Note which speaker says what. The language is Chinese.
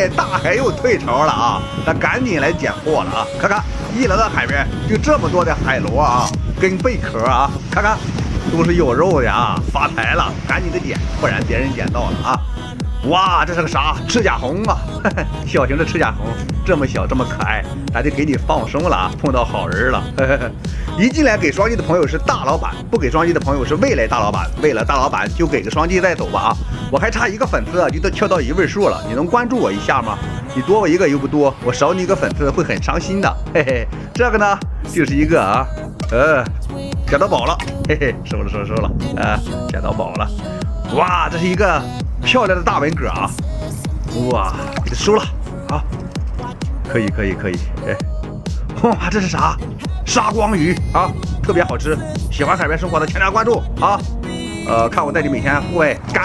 Speaker 1: 哎，大海又退潮了啊，那赶紧来捡货了啊！看看，一来到海边就这么多的海螺啊，跟贝壳啊，看看都是有肉的啊，发财了，赶紧的捡，不然别人捡到了啊！哇，这是个啥？赤甲红啊，小型的赤甲红，这么小，这么可爱，咱就给你放生了啊！碰到好人了，一进来给双击的朋友是大老板，不给双击的朋友是未来大老板。为了大老板，就给个双击再走吧啊！我还差一个粉丝就都跳到1位数了，你能关注我一下吗？你多我一个又不多，我少你一个粉丝会很伤心的，嘿嘿。这个呢，就是一个啊，捡到宝了，嘿嘿，收了啊，捡到宝了。哇，这是一个漂亮的大文蛤啊！哇，给它收了啊！可以，哎，哇，这是啥？沙光鱼啊，特别好吃。喜欢海边生活的，添加关注啊！看我带你每天户外干。